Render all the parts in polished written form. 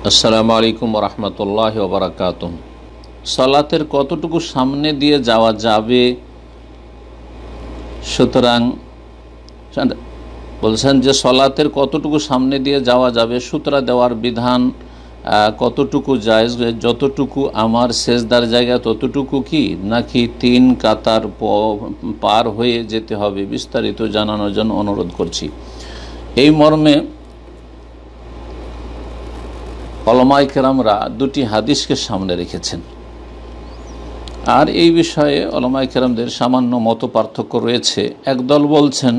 আসসালামু আলাইকুম রহমতুল্লাহ ওবরাকাতুহ। সালাতের কতটুকু সামনে দিয়ে যাওয়া যাবে, সুতরাং বলছেন যে সলাতের কতটুকু সামনে দিয়ে যাওয়া যাবে, সূত্রা দেওয়ার বিধান কতটুকু জায়েজ, যতটুকু আমার সেজদার জায়গা ততটুকু কি, নাকি তিন কাতার পার হয়ে যেতে হবে, বিস্তারিত জানানোর জন্য অনুরোধ করছি। এই মর্মে উলামায়ে কেরামরা দুটি হাদিসকে সামনে রেখেছেন, আর এই বিষয়ে উলামায়ে কেরামদের সামান্য মত পার্থক্য রয়েছে। একদল বলছেন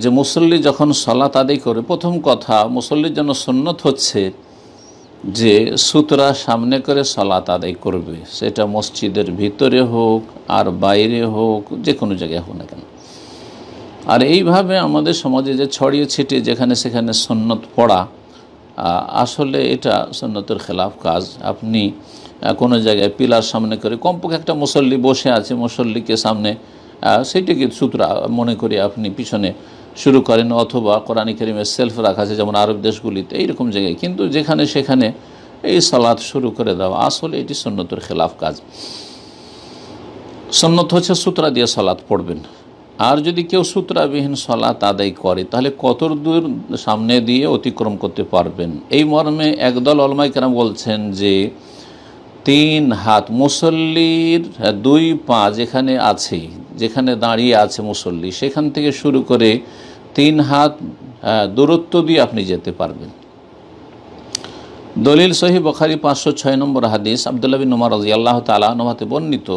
যে মুসল্লি যখন সালাত আদায় করে, প্রথম কথা মুসল্লির জন্য সুন্নত হচ্ছে যে সুতরা সামনে করে সালাত আদায় করবে, সেটা মসজিদের ভিতরে হোক আর বাইরে হোক, যে কোনো জায়গায় হোক না কেন। আর এইভাবে আমাদের সমাজে যে ছড়িয়ে ছিটিয়ে যেখানে সেখানে সুন্নত পড়া, আসলে এটা সুন্নতের খেলাফ কাজ। আপনি কোনো জায়গায় পিলার সামনে করে কমপক্ষে একটা মুসল্লি বসে আছে, মুসল্লিকে সামনে সেইটাকে সূত্রা মনে করি আপনি পিছনে শুরু করেন, অথবা কোরআন কারীমের সেলফ রাখা আছে যেমন আরব দেশগুলিতে, এইরকম জায়গায়। কিন্তু যেখানে সেখানে এই সালাত শুরু করে দেওয়া, আসলে এটি সুন্নতের খেলাফ কাজ। সুন্নত হচ্ছে সূত্রা দিয়ে সালাত পড়বেন। আর যদি কেউ সূত্রাবিহীন সালাত আদায় করে, তাহলে কত দূর সামনে দিয়ে অতিক্রম করতে পারবেন? এই মর্মে একদল উলামায়ে কেরাম বলছেন যে 3 হাত মুসল্লির 2 পা যেখানে আছে, যেখানে দাঁড়িয়ে আছে মুসল্লি, সেখান থেকে শুরু করে 3 হাত দূরত্ব দিয়ে আপনি যেতে পারবেন। দলিল সহিহ বুখারী 506 নম্বর হাদিস, আব্দুল্লাহ বিন উমর রাদিয়াল্লাহু তাআলা আনহু হতে বর্ণিত,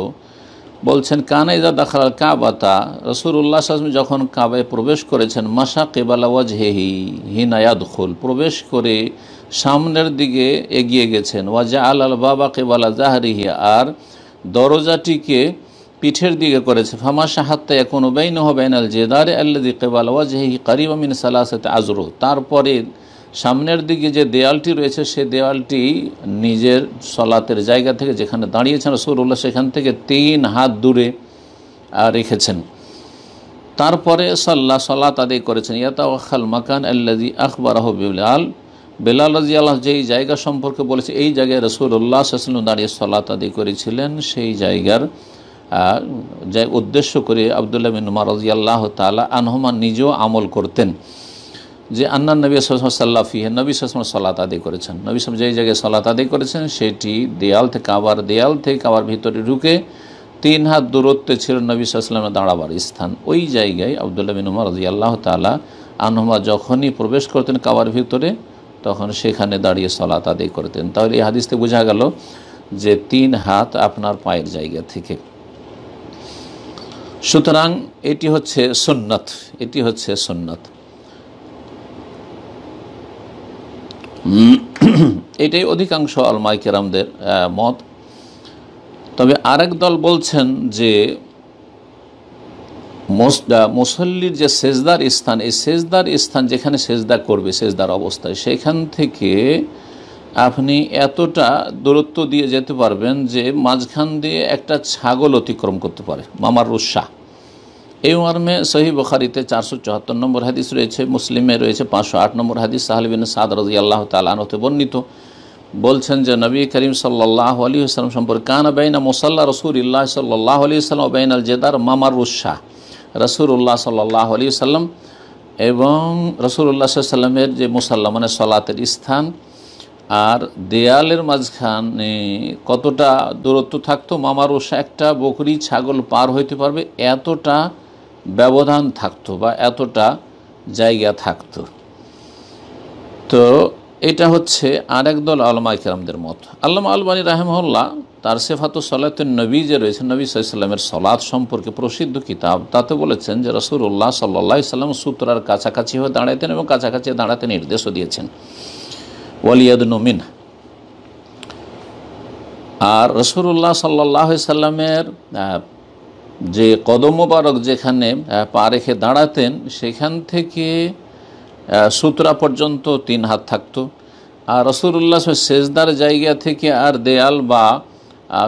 বলছেন কানা ইযা দাখালাল কাবাতা, রাসূলুল্লাহ সাল্লাল্লাহু আলাইহি ওয়াসাল্লাম যখন কাবায় প্রবেশ করেছেন, মাশা কিবালা ওয়াজহিহি হিনা ইয়াদখুল, প্রবেশ করে সামনের দিকে এগিয়ে গেছেন, ওয়া জাআলাল বাবা কিবালা যাহরিহি, আর দরজাটিকে পিঠের দিকে করেছে, ফামাশা হাত্তা ইয়াকুনু বাইনাহু ওয়া বাইনাল জিদারি আল্লাযী কিবালা ওয়াজহিহি কারীবাম মিন সালাসাতি আযরু, তারপরে সামনের দিকে যে দেয়ালটি রয়েছে সে দেয়ালটি নিজের সলাতের জায়গা থেকে, যেখানে দাঁড়িয়েছেন রাসূলুল্লাহ, সেখান থেকে 3 হাত দূরে রেখেছেন। তারপরে সালাত আদায় করেছেন। ইয়াতাওয়াখাল মাকান আল্লাযী আখবারাহু বিলাল, বেলাল রাদিয়াল্লাহু যেই জায়গা সম্পর্কে বলেছে এই জায়গায় রাসূলুল্লাহ সাল্লাল্লাহু আলাইহি ওয়াসাল্লাম দাঁড়িয়ে সালাত আদায় করেছিলেন, সেই জায়গার উদ্দেশ্য করে আব্দুল্লাহ বিন উমর রাদিয়াল্লাহু তাআলা আনহুমা নিজেও আমল করতেন যে আন্না নবী সাল্লাল্লাহু আলাইহি ওয়াসাল্লাম ফিহি, নবী সাল্লাল্লাহু আলাইহি ওয়াসাল্লাম সালাত আদায় করেছেন। নবী সাল্লাল্লাহু আলাইহি ওয়াসাল্লাম যেই জায়গায় সালাত আদায় করেছেন সেটি দেয়াল থেকে কাবার ভিতরে ঢুকে 3 হাত দূরত্বে ছিল নবী সাল্লাল্লাহু আলাইহি ওয়াসাল্লামের দাঁড়াবার স্থান। ওই জায়গায় আব্দুল্লাহ বিন উমর রাদিয়াল্লাহু তাআলা আনহুমা যখনই প্রবেশ করতেন কাবার ভিতরে, তখন সেখানে দাঁড়িয়ে সালাত আদায় করতেন। তাহলে এই হাদিস থেকে বোঝা গেল যে 3 হাত আপনার পায়ের জায়গা থেকে। সুতরাং এটি হচ্ছে সুন্নাত, এটাই অধিকাংশ উলামায়ে কেরামদের মত। তবে আরেক দল বলছেন যে মুসল্লির যে সেজদার স্থান, এই সেজদার স্থান যেখানে সেজদা করবে সেজদার অবস্থায়, সেখান থেকে আপনি এতটা দূরত্ব দিয়ে যেতে পারবেন যে মাঝখান দিয়ে একটা ছাগল অতিক্রম করতে পারে, মামার রুশা। এই মর্মে সহিহ বুখারীতে 474 নম্বর হাদিস রয়েছে, মুসলিমে রয়েছে 508 নম্বর হাদিস। সাহল বিন সাদ রাদিয়াল্লাহু তাআলা আনহু হতে বর্ণিত, বলছেন যে নবী করিম সাল্লাল্লাহু আলাইহি ওয়াসাল্লাম সম্পর্কে কানা বাইনা মুসাল্লা রাসূলিল্লাহ সাল্লাল্লাহু আলাইহি ওয়াসাল্লাম ওয়া বাইনাল জিদার মামার রুশা, রাসূলুল্লাহ সাল্লাল্লাহু আলাইহি ওয়াসাল্লাম এবং রাসূলুল্লাহ সাল্লাল্লাহু আলাইহি ওয়াসাল্লামের যে মুসাল্লা মানে সালাতের স্থান আর দেয়ালের মাঝখানে কতটা দূরত্ব থাকতো, মামার রুশা একটা বকরি ছাগল পার হইতে পারবে এতটা ব্যবধান থাকতো বা এতটা জায়গা থাকতো। তো এটা হচ্ছে আরেক দল উলামায়ে কেরামদের মত। আল্লামা আলবানী রাহিমাহুল্লাহ তার সিফাতুস সালাতুন নবী যে রয়েছে, নবী সাল্লাল্লাহু আলাইহি ওয়াসাল্লামের সালাত সম্পর্কে প্রসিদ্ধ কিতাব, তাতে বলেছেন যে রাসূলুল্লাহ সাল্লাল্লাহু আলাইহি ওয়াসাল্লাম সূত্রার কাছাকাছি হয়ে দাঁড়াতেন এবং কাছাকাছি দাঁড়াতে নির্দেশও দিয়েছেন, ওয়ালিয়াদনু মিন। আর রাসূলুল্লাহ সাল্লাল্লাহু আলাইহি ওয়াসাল্লামের যে কদম মোবারক যেখানে পা রেখে দাঁড়াতেন, সেখান থেকে সূত্রা পর্যন্ত 3 হাত থাকতো। আর রাসূলুল্লাহ সেজদার জায়গা থেকে আর দেয়াল বা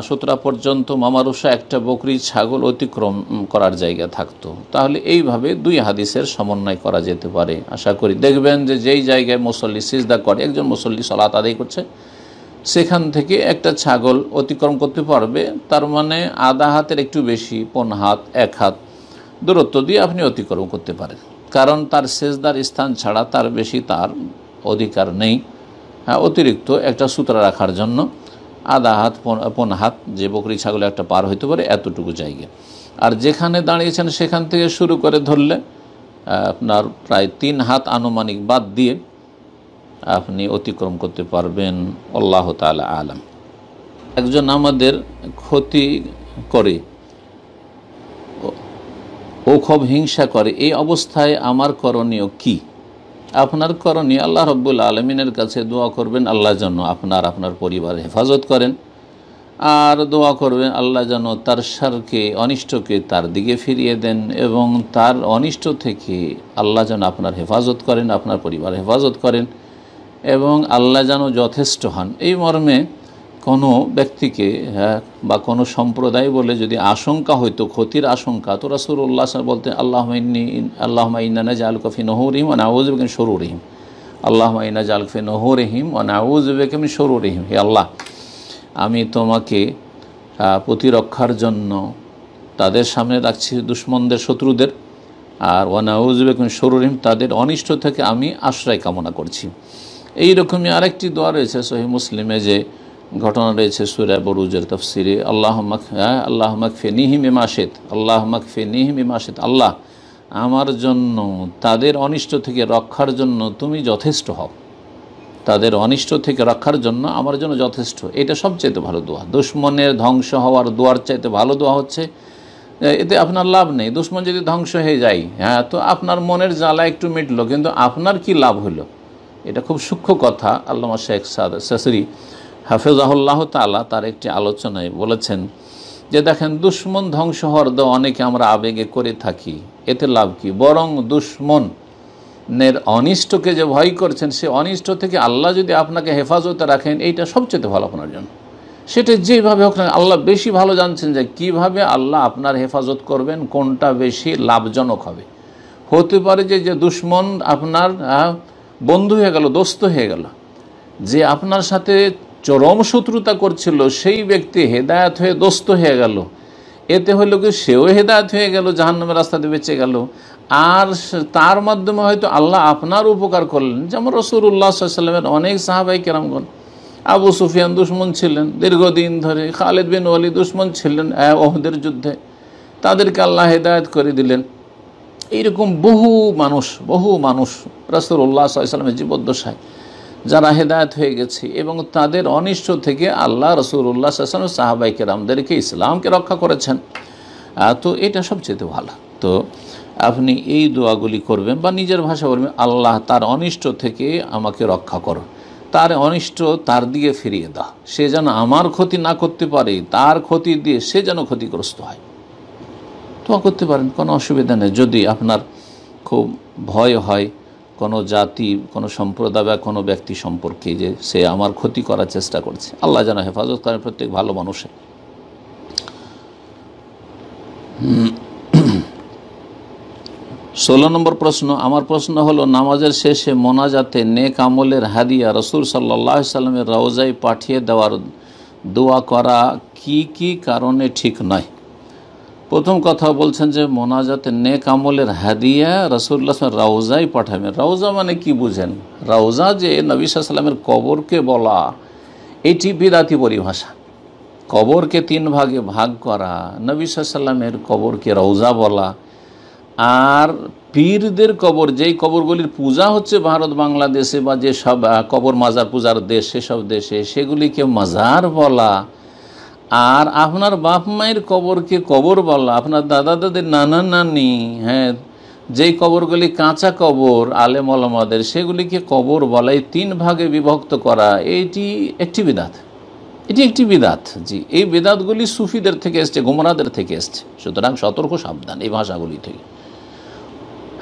সুতরা পর্যন্ত মামারুষা একটা বকরি ছাগল অতিক্রম করার জায়গা থাকতো। তাহলে এইভাবে দুই হাদিসের সমন্বয় করা যেতে পারে। আশা করি দেখবেন যে যেই জায়গায় মুসল্লি সিজদা করে, একজন মুসল্লি সালাত আদায় করছে, সেখান থেকে একটা ছাগল অতিক্রম করতে পারবে, তার মানে আধা হাতের একটু বেশি, 1.5 হাত 1 হাত দূরত্ব দিয়ে আপনি অতিক্রম করতে পারেন, কারণ তার সেজদার স্থান ছাড়া তার বেশি তার অধিকার নেই। অতিরিক্ত একটা সূত্র রাখার জন্য আধা হাত 1.5 হাত যে বকরি ছাগলে একটা পার হইতে পারে এতটুকু জায়গা। আর যেখানে দাঁড়িয়েছেন সেখান থেকে শুরু করে ধরলে আপনার প্রায় 3 হাত আনুমানিক বাদ দিয়ে আপনি অতিক্রম করতে পারবেন। আল্লাহ তাআলা আলাম। একজন আমাদের ক্ষতি করে, ও খুব হিংসা করে, এই অবস্থায় আমার করণীয় কি? আপনার করণীয় আল্লাহ রাব্বুল আলামিনের কাছে দোয়া করবেন আল্লাহ যেন আপনার পরিবারের হেফাজত করেন, আর দোয়া করবেন আল্লাহ যেন তার শারকে, অনিষ্টকে তার দিকে ফিরিয়ে দেন, এবং তার অনিষ্ট থেকে আল্লাহ যেন আপনার হেফাজত করেন, আপনার পরিবার হেফাজত করেন, এবং আল্লাহ যেন যথেষ্ট হন। এই মর্মে কোনো ব্যক্তিকে বা কোনো সম্প্রদায় বলে যদি আশঙ্কা হইতো, ক্ষতির আশঙ্কা, তো রাসূলুল্লাহ বলতেন আল্লাহুম্মা ইন্না নাজআলুকা ফি নুহুরিহিম ওয়া নাউযু বিকা মিন শুরুরিহিম, আল্লাহুম্মা ইন্না নাজআলুকা ফি নুহুরিহিম ওয়া নাউযু বিকা মিন শুরুরিহিম। হে আল্লাহ, আমি তোমাকে প্রতিরক্ষার জন্য তাদের সামনে রাখছি, দুশ্মনদের, শত্রুদের, আর ওয়া নাউযু বিকা মিন শুরুরিহিম, তাদের অনিষ্ট থেকে আমি আশ্রয় কামনা করছি। এইরকমই আরেকটি দোয়া রয়েছে সহিহ মুসলিমে, যে ঘটনা রয়েছে সূরা বুরুজের তাফসিরে, আল্লাহুম্মা কফিনিহিম বিমা শিত, আল্লাহুম্মা কফিনিহিম বিমা শিত, আল্লাহ আমার জন্য তাদের অনিষ্ট থেকে রক্ষার জন্য তুমি যথেষ্ট হও, তাদের অনিষ্ট থেকে রক্ষার জন্য আমার জন্য যথেষ্ট। এটা সবচাইতে ভালো দোয়া। দুশ্মনের ধ্বংস হওয়ার দোয়ার চাইতে ভালো দোয়া হচ্ছে, এতে আপনার লাভ নেই। দুশ্মন যদি ধ্বংস হয়ে যায়, তো আপনার মনের জ্বালা একটু মিটলো, কিন্তু আপনার কি লাভ হলো? এটা খুব সূক্ষ্ম কথা। আল্লামা শেখ সাদ শাসরি হাফেজাহুল্লাহ তাআলা তার একটি আলোচনায় বলেছেন যে দেখেন, দুশ্মন ধ্বংস হওয়ার দোয়া অনেকে আমরা আবেগে করে থাকি, এতে লাভ কি? বরং দুশ্মনের অনিষ্টকে যে ভয় করছেন, সে অনিষ্ট থেকে আল্লাহ যদি আপনাকে হেফাজতে রাখেন, এইটা সবচেয়ে ভালো আপনার জন্য। সেটা যেভাবে হোক না, আল্লাহ বেশি ভালো জানছেন যে কিভাবে আল্লাহ আপনার হেফাজত করবেন, কোনটা বেশি লাভজনক হবে। হতে পারে যে দুশ্মন আপনার বন্ধু হয়ে গেল, দোস্ত হয়ে গেল, যে আপনার সাথে চরম শত্রুতা করছিল সেই ব্যক্তি হেদায়েত হয়ে দোস্ত হয়ে গেল। এতে হইল কি, সেও হেদায়েত হয়ে গেল, জাহান্নামের রাস্তাতে বেঁচে গেল, আর তার মাধ্যমে হয়তো আল্লাহ আপনার উপকার করলেন। যেমন রাসূলুল্লাহ সাল্লাল্লাহু আলাইহি ওয়াসাল্লামের অনেক সাহাবায়ে কেরামগণ, আবু সুফিয়ান দুশমন ছিলেন দীর্ঘদিন ধরে, খালিদ বিন ওয়ালিদ দুশমন ছিলেন উহুদের যুদ্ধে, তাদেরকে আল্লাহ হেদায়েত করে দিলেন। এইরকম বহু মানুষ রাসূলুল্লাহ সাল্লাল্লাহু আলাইহি ওয়াসাল্লামের জীবদ্দশায় যারা হেদায়েত হয়ে গেছে, এবং তাদের অনিষ্ট থেকে আল্লাহ রাসূলুল্লাহ সাল্লাল্লাহু আলাইহি ওয়াসাল্লাম সাহাবায়ে কেরামদেরকে, ইসলামকে রক্ষা করেছেন। তো এটা সবচেয়ে ভালো। তো আপনি এই দোয়াগুলি করবেন, বা নিজের ভাষা বলবেন, আল্লাহ তার অনিষ্ট থেকে আমাকে রক্ষা করো, তার অনিষ্ট তার দিকে ফিরিয়ে দাও, সে যেন আমার ক্ষতি না করতে পারে, তার ক্ষতি দিয়ে সে যেন ক্ষতিগ্রস্ত হয়। দোয়া করতে পারেন, কোনো অসুবিধা নেই। যদি আপনার খুব ভয় হয় কোনো জাতি, কোনো সম্প্রদায় বা কোনো ব্যক্তি সম্পর্কে, যে সে আমার ক্ষতি করার চেষ্টা করছে, আল্লাহ যেন হেফাজত করেন প্রত্যেক ভালো মানুষের। 16 নম্বর প্রশ্ন। আমার প্রশ্ন হলো, নামাজের শেষে মোনাজাতে নেক আমলের হাদিয়া রাসূল সাল্লাল্লাহু আলাইহি সাল্লামের রওজায় পাঠিয়ে দেওয়ার দোয়া করা কি কি কারণে ঠিক নয়? প্রথম কথা বলছেন যে মোনাজাতে নেক আমলের হাদিয়া রাসূলুল্লাহ রওজায় পাঠাবেন। রওজা মানে কি বুঝেন? রওজা যে নবী সাল্লাল্লাহু আলাইহি সাল্লামের কবরকে বলা, এটি বিদআতি পরিভাষা। কবরকে 3 ভাগে ভাগ করা, নবী সাল্লাল্লাহু আলাইহি সাল্লামের কবরকে রওজা বলা, আর পীরদের কবর, যেই কবরগুলির পূজা হচ্ছে ভারত বাংলাদেশে বা যে সব কবর মাজার পূজার দেশ, সেসব দেশে, সেগুলিকে মাজার বলা। আর আপনার বাপ মায়ের কবরকে কবর বলা, আপনার দাদা দাদির, নানা নানি, যেই কবরগুলি কাঁচা কবর আলেম ওলামাদের, সেগুলিকে কবর বলা। এই 3 ভাগে বিভক্ত করা, এটি একটি বিদআত, একটি বিদআত। জি, এই বিদআতগুলি সুফিদের থেকে এসছে, গোমরাদের থেকে এসছে। সুতরাং সতর্ক, সাবধান এই ভাষাগুলি থেকে।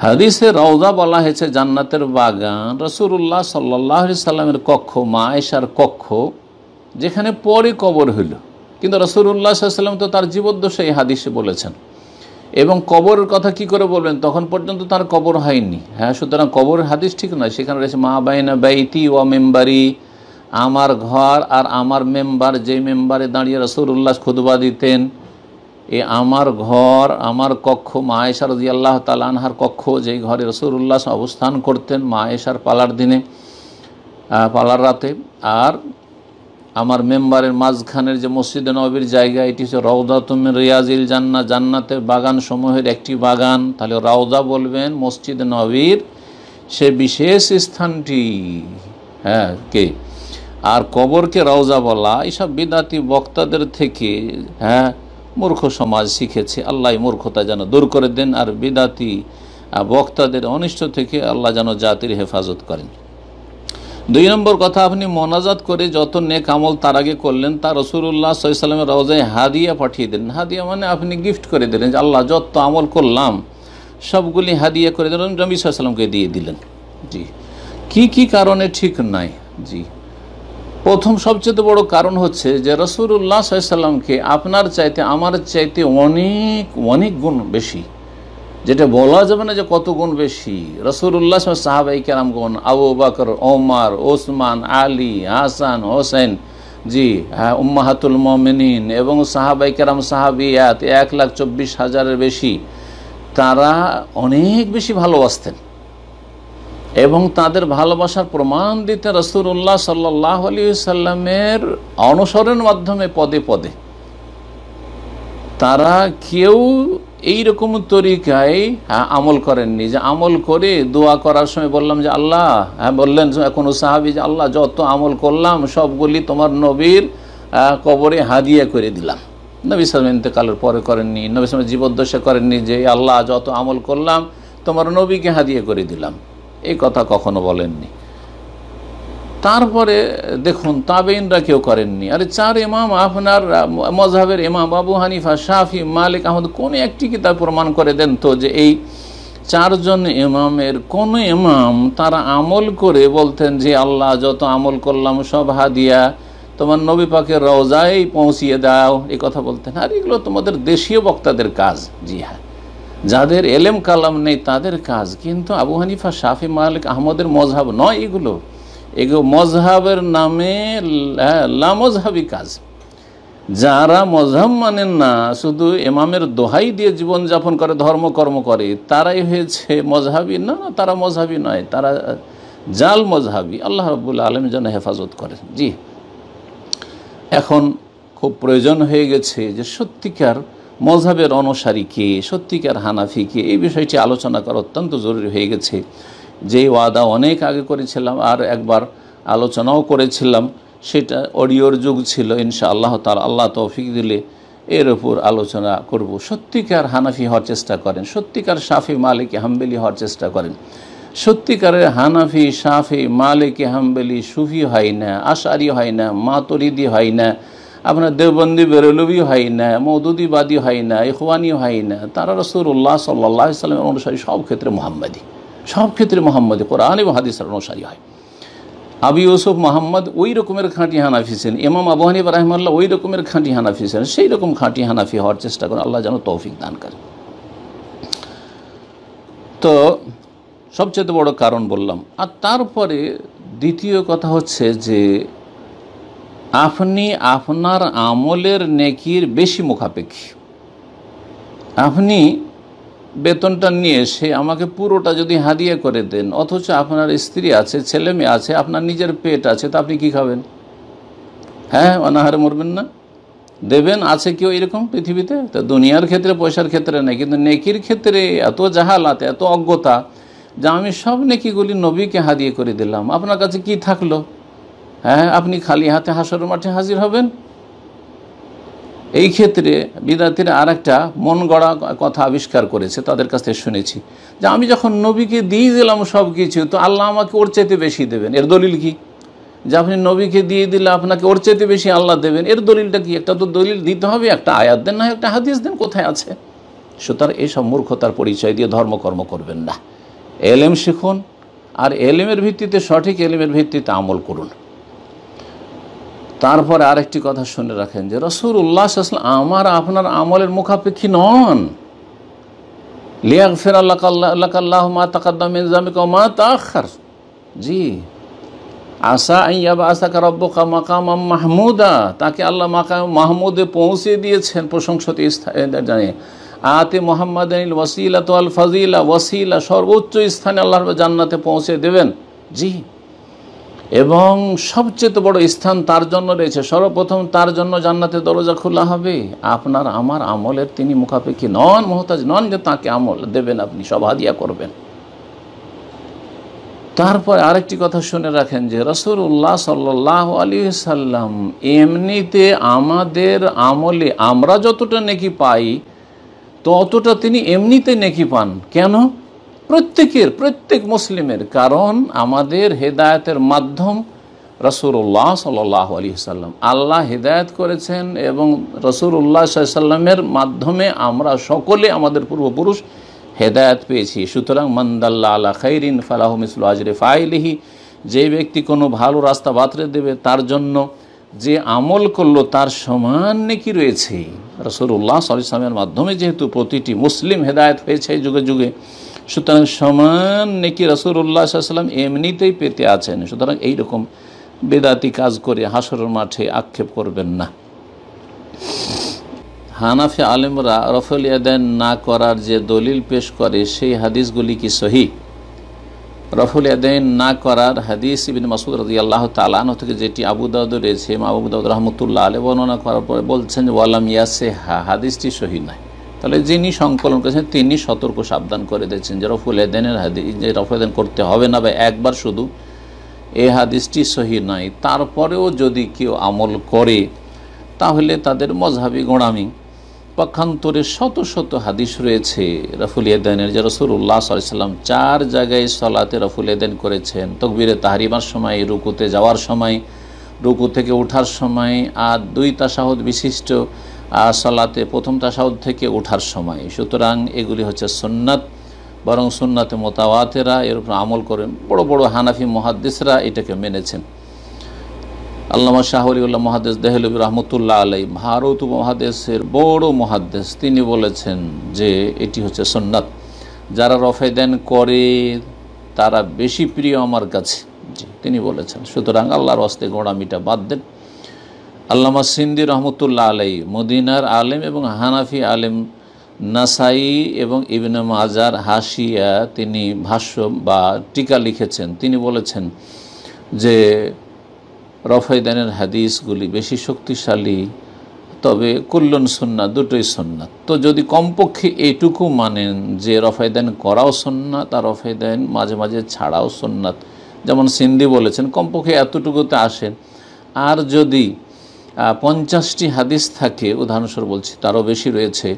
হাদিসে রওজা বলা হয়েছে জান্নাতের বাগান। রাসূলুল্লাহ সাল্লাল্লাহু আলাইহি সাল্লামের কক্ষ, মা আয়েশার কক্ষ, যেখানে পরে কবর হইল, কিন্তু রাসূলুল্লাহ সাল্লাল্লাহু আলাইহি ওয়াসাল্লাম তো তার জীবদ্দশায় এই হাদিসে বলেছেন। এবং কবরের কথা কি করে বলবেন, তখন পর্যন্ত তার কবর হয়নি। হ্যাঁ, সুতরাং কবরের হাদিস ঠিক নয়। সেখানে রয়েছে মা বাইনা বাইতি ওয়া মেম্বারি, আমার ঘর আর আমার মেম্বার, যে মেম্বারে দাঁড়িয়ে রাসূলুল্লাহ খুতবা দিতেন, আমার ঘর আমার কক্ষ, মা আয়েশা রাদিয়াল্লাহু তাআলা আনহার কক্ষ, যেই ঘরে রাসূলুল্লাহ অবস্থান করতেন মা আয়েশার পালার দিনে, পালার রাতে, আর আমার মেম্বারের মাঝখানের যে মসজিদে নববীর জায়গা, এটি হচ্ছে রওদাতুম মিন রিয়াজিল জান্নাহ, জান্নাতের বাগান সমূহের একটি বাগান। তাহলে রওদা বলবেন মসজিদে নববীর সে বিশেষ স্থানটি, হ্যাঁ কে, আর কবরকে রওজা বলা এইসব বিদাতি বক্তাদের থেকে মূর্খ সমাজ শিখেছে। আল্লাহ মূর্খতা যেন দূর করে দেন, আর বিদাতি বক্তাদের অনিষ্ট থেকে আল্লাহ যেন জাতির হেফাজত করেন। 2 নম্বর কথা, আপনি মোনাজাত করে যত নেক আমল তার আগে করলেন তা রাসূলুল্লাহ সাল্লাল্লাহু আলাইহি ওয়াসাল্লামের রওজায় হাদিয়া পাঠিয়ে দিলেন। হাদিয়া মানে আপনি গিফট করে দিলেন, যে আল্লাহ যত আমল করলাম সবগুলি হাদিয়া করে দিলেন, নবী সাল্লাল্লাহু আলাইহি ওয়াসাল্লামকে দিয়ে দিলেন। জি, কি কারণে ঠিক নাই? জি, প্রথম সবচেয়ে বড় কারণ হচ্ছে যে রাসূলুল্লাহ সাল্লাল্লাহু আলাইহি ওয়াসাল্লামকে আপনার চাইতে আমার চাইতে অনেক অনেক গুণ বেশি, যেটা বলা যাবে না যে কত গুণ বেশি। রাসূলুল্লাহ সাহাবায়ে কেরামগণ, আবু বকর, ওমর, ওসমান, আলী, হাসান, হোসেন, জি হ্যাঁ, উম্মাহাতুল মুমিনিন এবং সাহাবায়ে কেরাম সাহাবিয়াত 1,24,000-এর বেশি, তারা অনেক বেশি ভালোবাসতেন এবং তাদের ভালোবাসার প্রমাণ দিতে রাসূলুল্লাহ সাল্লাল্লাহু আলাইহি ওয়াসাল্লামের অনুসরণের মাধ্যমে পদে পদে। তারা কেউ এইরকম তরিকায় আমল করেননি, যে আমল করে দোয়া করার সময় বললাম যে আল্লাহ, বললেন কোনো সাহাবী যে আল্লাহ যত আমল করলাম সবগুলি তোমার নবীর কবরে হাদিয়া করে দিলাম। নবী সাল্লাল্লাহু আলাইহি ওয়াসাল্লাম ইন্তেকালের পরে করেননি, নবী সাল্লাল্লাহু আলাইহি ওয়াসাল্লাম জীবদ্দশা করেননি যে আল্লাহ যত আমল করলাম তোমার নবীকে হাদিয়া করে দিলাম, এই কথা কখনো বলেননি। তারপরে দেখুন তাবেইনরা কেউ করেননি। আরে 4 ইমাম আপনার মযহাবের ইমাম আবু হানিফা, শাফি, মালিক, আহমদ, কোন একটি কিতাব প্রমাণ করে দেন তো যে এই 4 জন ইমামের কোন ইমাম তারা আমল করে বলতেন যে আল্লাহ যত আমল করলাম সব হাদিয়া তোমার নবী পাকের রওজায় পৌঁছিয়ে দাও, এই কথা বলতেন? আর এগুলো তোমাদের দেশীয় বক্তাদের কাজ। জি হ্যাঁ, যাদের এলেম কালাম নেই তাদের কাজ। কিন্তু আবু হানিফা, শাফি, মালিক, আহমদের মযহাব নয় এগুলো মযহাবের নামে লামযহাবি কাজ। যারা মযহাব মানেন না, শুধু ইমামের দোহাই দিয়ে জীবনযাপন করে, ধর্মকর্ম করে, তারাই হয়েছে মযহাবি। না, তারা মযহাবি নয়, তারা জাল মযহাবি। আল্লাহ রাব্বুল আলামিন যেন হেফাজত করেন। জি, এখন খুব প্রয়োজন হয়ে গেছে যে সত্যিকার মযহাবের অনুসারী কে, সত্যিকার হানাফি কে, এই বিষয়টি আলোচনা করা অত্যন্ত জরুরি হয়ে গেছে। যেই ওয়াদা অনেক আগে করেছিলাম আর একবার আলোচনাও করেছিলাম, সেটা অডিওর যুগ ছিল। ইনশাআল্লাহ তাআলা আল্লাহ তৌফিক দিলে এর উপর আলোচনা করব। সত্যিকার হানাফি হওয়ার চেষ্টা করেন, সত্যিকার শাফি, মালিকি, হাম্বলি হওয়ার চেষ্টা করেন। সত্যিকারের হানাফি, শাফি, মালিকি, হাম্বলি সুফি হয় না, আশআরি হয় না, মাতুরিদি হয় না, আপনার দেওবন্দি বেরেলভি হয় না, মওদুদিবাদী হয় না, ইখওয়ানি হয় না। তারা রাসূলুল্লাহ সাল্লাল্লাহু আলাইহি ওয়াসাল্লামের অনুসারী, সব ক্ষেত্রে মুহাম্মাদি, সব ক্ষেত্রে মোহাম্মদী, কোরআন এবং হাদিসের অনুসারী হয়। আবু ইউসুফ মোহাম্মদ ওই রকমের খাঁটি হানাফি ছিলেন, ইমাম আবু হানিফা রাহিমাহুল্লাহ ওই রকমের খাঁটি হানাফি ছিলেন। সেই রকম খাঁটি হানাফি হওয়ার চেষ্টা করেন, আল্লাহ যেন তৌফিক দান করেন। তো সবচেয়ে বড় কারণ বললাম। আর তারপরে দ্বিতীয় কথা হচ্ছে যে আপনি আপনার আমলের নেকির বেশি মুখাপেক্ষী। আপনি বেতনটা নিয়ে এসে আমাকে পুরোটা যদি হাদিয়া করে দেন, অথচ আপনার স্ত্রী আছে, ছেলে মেয়ে আছে, আপনার নিজের পেট আছে, তা আপনি কি খাবেন? হ্যাঁ, অনাহারে মরবেন না? দেবেন? আছে কেউ এরকম পৃথিবীতে? তা দুনিয়ার ক্ষেত্রে, পয়সার ক্ষেত্রে নেই, কিন্তু নেকির ক্ষেত্রে এত জাহালাত, এত অজ্ঞতা যে আমি সব নেকিগুলি নবীকে হাদিয়া করে দিলাম, আপনার কাছে কি থাকলো? হ্যাঁ, আপনি খালি হাতে হাসরের মাঠে হাজির হবেন। এই ক্ষেত্রে বিদাতিরা আর একটা মন গড়া কথা আবিষ্কার করেছে, তাদের কাছ থেকে শুনেছি যে আমি যখন নবীকে দিয়ে দিলাম সব কিছু, তো আল্লাহ আমাকে ওর চাইতে বেশি দেবেন। এর দলিল কি? যে আপনি নবীকে দিয়ে দিলে আপনাকে ওর চাইতে বেশি আল্লাহ দেবেন, এর দলিলটা কি? একটা তো দলিল দিতে হবে, একটা আয়াত দেন, না একটা হাদিস দেন, কোথায় আছে? সুতরাং এইসব মূর্খতার পরিচয় দিয়ে ধর্মকর্ম করবেন না। এলেম শিখুন, আর এলেমের ভিত্তিতে, সঠিক এলেমের ভিত্তিতে আমল করুন। তারপরে আরেকটি কথা শুনে রাখেন যে রাসূলুল্লাহ সাল্লাল্লাহু আলাইহি ওয়াসাল্লাম আমার আপনার আমলের মুখাপেক্ষী নন। লিয়াগফির লাকাল্লাহু মা তাকাদ্দাম মিন যামবিকা ওয়া মা তাআখার। জি, আসা আইয়াবাসাকা রাব্বুকা মাকামাম মাহমুদা, তাকে আল্লাহ মাকাম মাহমুদে পৌঁছে দিয়েছেন প্রশংসিত স্থানে জানিয়ে। আতে মুহাম্মাদানিল ওয়াসিলাতু ওয়াল ফাজিলা, ওয়াসিলা সর্বোচ্চ স্থানে আল্লাহর জান্নাতে পৌঁছে দেবেন। জি, এবং সবচেয়ে বড় স্থান তার জন্য রয়েছে, সর্বপ্রথম তার জন্য জান্নাতের দরজা খোলা হবে। আপনার আমার আমলের তিনি মুখাপেক্ষী নন, মুহতাজ নন যে তাকে আমল দেবেন, আপনি সব হাদিয়া করবেন। তারপর আরেকটি কথা শুনে রাখেন যে রাসূলুল্লাহ সাল্লাল্লাহু আলাইহি ওয়াসাল্লাম এমনিতে আমাদের আমলে আমরা যতটা নেকি পাই ততটা তিনি এমনিতে নেকি পান। কেন? প্রত্যেক মুসলিমের, কারণ আমাদের হেদায়েতের মাধ্যম রাসূলুল্লাহ সাল্লাল্লাহু আলাইহি ওয়াসাল্লাম। আল্লাহ হেদায়েত করেছেন এবং রাসূলুল্লাহ সাল্লাল্লাহু আলাইহি ওয়াসাল্লামের মাধ্যমে আমরা সকলে আমাদের পূর্বপুরুষ হেদায়েত পেয়েছি। সুতরাং মান দাল্লা আলা খাইরিন ফালাহু মিসলু আজরি ফাইলিহি, যে ব্যক্তি কোনো ভালো রাস্তা বাতলে দেবে তার জন্য যে আমল করলো তার সমান নেকি রয়েছে। রাসূলুল্লাহ সাল্লাল্লাহু আলাইহি ওয়াসাল্লামের মাধ্যমে যেহেতু প্রতিটি মুসলিম হেদায়েত হয়েছে যুগে যুগে, সুতরাং সমান নেকি রাসূলুল্লাহ সাল্লাল্লাহু আলাইহি ওয়াসাল্লাম এমনিতেই পেতে আছেন। সুতরাং এইরকম বেদাতি কাজ করে হাসরের মাঠে আক্ষেপ করবেন না। হানাফি আলেমরা রফুল ইয়াদাইন না করার যে দলিল পেশ করে সেই হাদিসগুলি কি সহিহ? রফুল ইয়াদাইন না করার হাদিস ইবনে মাসউদ রাদিয়াল্লাহু তাআলা আনহু থেকে যেটি আবু দাউদ রয়েছে, ইমাম আবু দাউদ রাহমাতুল্লাহ আলাইহি বর্ণনা করার পরে বলছেন যে ওয়ালাম ইয়াসিহা, হাদিসটি সহিহ নয়। তাহলে যিনি সংকলন করেছেন তিনি সতর্ক সাবধান করে দিয়েছেন যে রফুল ইয়াদাইনের হাদিস, যে রফুল ইয়াদাইন করতে হবে না বা একবার শুধু, এই হাদিসটি সহিহ নয়। তারপরেও যদি কেউ আমল করে তাহলে তাদের মযহাবি গোঁড়ামি। পক্ষান্তরে শত শত হাদিস রয়েছে রফুল ইয়াদাইনের, যে রাসূলুল্লাহ সাল্লাল্লাহু আলাইহি ওয়াসাল্লাম 4 জায়গায় সালাতে রফুল ইয়াদাইন করেছেন। তাকবীরে তাহরিমার সময়, রুকুতে যাওয়ার সময়, রুকু থেকে ওঠার সময়, আর 2 তাশাহুদ বিশিষ্ট সালাতে প্রথম তাশাহুদ থেকে ওঠার সময়। সুতরাং এগুলি হচ্ছে সুন্নাত, বরং সুন্নাতে মুতাওয়াতিরা, এর উপর আমল করেন বড় বড় হানাফি মুহাদ্দিসরা এটাকে মেনেছেন। আল্লামা শাহ ওলিউল্লাহ মুহাদ্দিস দেহলভী রহমতুল্লাহ আলাইহি, ভারত উপমহাদেশের বড় মুহাদ্দিস, তিনি বলেছেন যে এটি হচ্ছে সুন্নাত। যারা রফায়দান করে তারা বেশি প্রিয় আমার কাছে, জি তিনি বলেছেন। সুতরাং আল্লাহর ওয়াস্তে গোঁড়ামিটা বাদ দেন। আল্লামা সিন্দি রহমতুল্লাহ আলাইহি মদিনার আলেম এবং হানাফি আলেম, নাসাই এবং ইবনে মাজার হাশিয়া তিনি ভাষ্য বা টিকা লিখেছেন। তিনি বলেছেন যে রফায়দানের হাদিসগুলি বেশি শক্তিশালী, তবে কুল্লুন সুন্নাত, দুটোই সুন্নাত। তো যদি কমপক্ষে এইটুকু মানেন যে রফায়দান করাও সুন্নাত আর রফায়দান মাঝে মাঝে ছাড়াও সুন্নাত, যেমন সিন্দি বলেছেন, কমপক্ষে এতটুকুতে আসেন। আর যদি 50টি হাদিস থাকে, উদাহরণস্বরূপ বলছি, তারও বেশি রয়েছে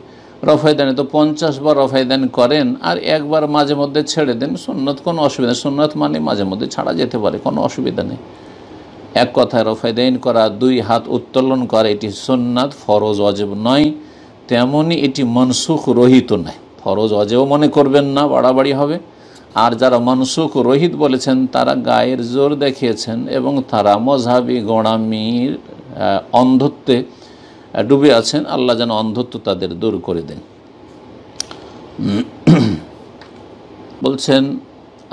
রফায়দানে, তো 50 বার রফায়দান করেন আর একবার মাঝে মধ্যে ছেড়ে দেন, সুন্নাত, কোনো অসুবিধা নেই। সুন্নাত মানে মাঝে মধ্যে ছাড়া যেতে পারে, কোনো অসুবিধা নেই। এক কথায় রফায়দাইন করা, 2 হাত উত্তোলন করা, এটি সুন্নাত, ফরজ ওয়াজিব নয়। তেমনি এটি মনসুখ রহিত নয়। ফরজ ওয়াজিব মনে করবেন না, বাড়াবাড়ি হবে। আর যারা মনসুখ রহিত বলেছেন তারা গায়ের জোর দেখিয়েছেন এবং তারা মযহাবি গোঁড়ামির অন্ধত্বে ডুবে আছেন। আল্লাহ যেন অন্ধত্ব তাদের দূর করে দেন। বলছেন,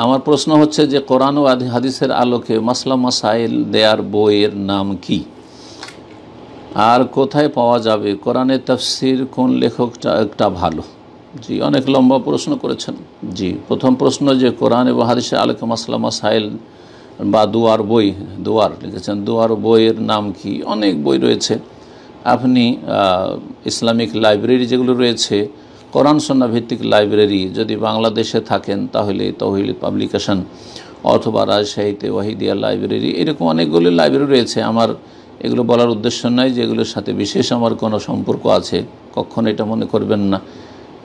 আমার প্রশ্ন হচ্ছে যে কোরআন ও হাদিসের আলোকে মাসলা মাসাইল দেয়ার বইয়ের নাম কি আর কোথায় পাওয়া যাবে? কোরআনের তাফসির কোন লেখকটা একটা ভালো? জি, অনেক লম্বা প্রশ্ন করেছেন। জি, প্রথম প্রশ্ন যে কোরআন এবং হাদিসের আলোকে মাসলা মাসাইল বা দুয়ার বই, দুয়ার লিখেছেন, দুয়ার বইয়ের নাম কি? অনেক বই রয়েছে। আপনি ইসলামিক লাইব্রেরি যেগুলো রয়েছে, কোরআন সুন্নাহ ভিত্তিক লাইব্রেরি, যদি বাংলাদেশে থাকেন তাহলে তৌহিদ পাবলিকেশন অথবা রাজশাহীতে ওয়াহিদিয়া লাইব্রেরি, এরকম অনেকগুলো লাইব্রেরি রয়েছে। আমার এগুলো বলার উদ্দেশ্য নয় যে এগুলোর সাথে বিশেষ আমার কোনো সম্পর্ক আছে, কখনো এটা মনে করবেন না।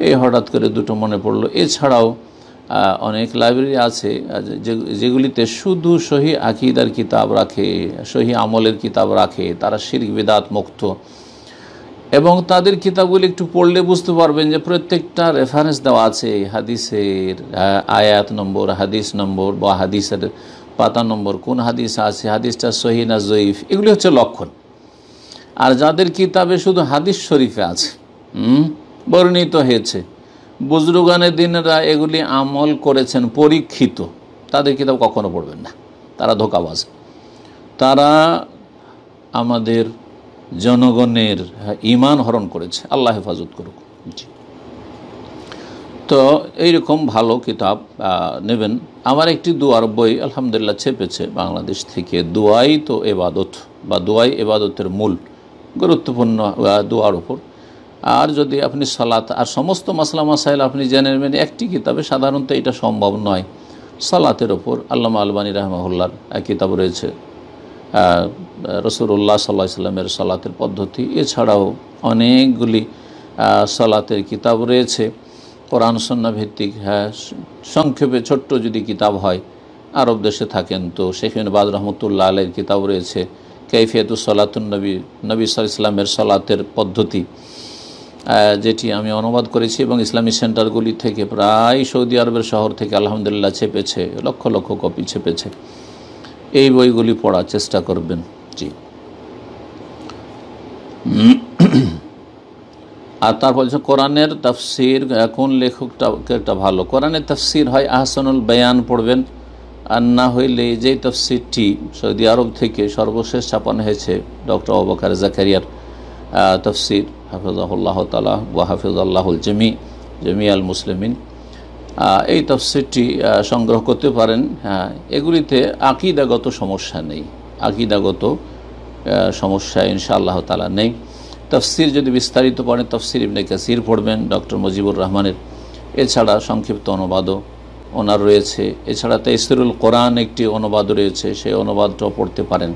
এই হঠাৎ করে দুটো মনে পড়লো। এছাড়াও অনেক লাইব্রেরি আছে যেগুলিতে শুধু সহি আকীদার কিতাব রাখে, সহি আমলের কিতাব রাখে, তারা শিরক বিদআত মুক্ত, এবং তাদের কিতাবগুলি একটু পড়লে বুঝতে পারবেন যে প্রত্যেকটা রেফারেন্স দেওয়া আছে, হাদিসের আয়াত নম্বর, হাদিস নম্বর বা হাদিসের পাতা নম্বর, কোন হাদিস আছে, হাদিসটা সহি না জয়ীফ, এগুলি হচ্ছে লক্ষণ। আর যাদের কিতাবে শুধু হাদিস শরীফে আছে, বর্ণিত হয়েছে, বুজরুগানের দিনেরা এগুলি আমল করেছেন পরীক্ষিত, তাদের কিতাব কখনো পড়বেন না, তারা ধোঁকাবাজ। তারা আমাদের জনগণের ঈমান হরণ করেছে, আল্লাহ হেফাজত করুক। জি, তো এইরকম ভালো কিতাব নেবেন। আমার একটি দোয়ার বই আলহামদুলিল্লাহ ছেপেছে বাংলাদেশ থেকে, দোয়াই তো এবাদত বা দোয়াই এবাদতের মূল, গুরুত্বপূর্ণ দোয়ার উপর। আর যদি আপনি সালাত আর সমস্ত মাসলা মাসাইল আপনি জেনে নেবেন একটি কিতাবে, সাধারণত এটা সম্ভব নয়। সালাতের ওপর আল্লামা আলবানী রাহমাহুল্লাহর কিতাব রয়েছে, রাসূলুল্লাহ সাল্লাল্লাহু আলাইহি সাল্লামের সালাতের পদ্ধতি। এছাড়াও অনেকগুলি সালাতের কিতাব রয়েছে কোরআন সুন্নাহ ভিত্তিক। হ্যাঁ, সংক্ষেপে ছোট্ট যদি কিতাব হয়, আরব দেশে থাকেন তো শেখ ইবনে বাজ রহমতুল্লাহ আলাইহির কিতাব রয়েছে কাইফিয়াতুস সালাতুন নবী, নবী সাল্লাল্লাহু আলাইহি সাল্লামের সালাতের পদ্ধতি, যেটি আমি অনুবাদ করেছি এবং ইসলামী সেন্টারগুলি থেকে প্রায় সৌদি আরবের শহর থেকে আলহামদুলিল্লাহ ছেপেছে, লক্ষ লক্ষ কপি ছেপেছে। এই বইগুলি পড়ার চেষ্টা করবেন। জি, আর তারপর হচ্ছে কোরআনের তাফসির, কোন লেখকটা ভালো কোরআনের তাফসির হয়, আহসানুল বায়ান পড়বেন। আর না হইলে যেই তাফসিরটি সৌদি আরব থেকে সর্বশেষ ছাপানো হয়েছে ডক্টর আবু বকর জাকারিয়ার তাফসির, হাফিজাহুল্লাহ তাআলা ওয়া হাফিজাল্লাহুল জমি আল মুসলিমিন, এই তাফসিরটি সংগ্রহ করতে পারেন। হ্যাঁ, এগুলিতে আকীদাগত সমস্যা নেই, আকীদাগত সমস্যা ইনশাআল্লাহ তাআলা নেই। তাফসির যদি বিস্তারিত পড়েন, তাফসির ইবনে কাসির পড়বেন ডক্টর মুজিবুর রহমানের। এছাড়া সংক্ষিপ্ত অনুবাদও ওনার রয়েছে। এছাড়া তাইসিরুল কোরআন একটি অনুবাদ রয়েছে, সেই অনুবাদটাও পড়তে পারেন।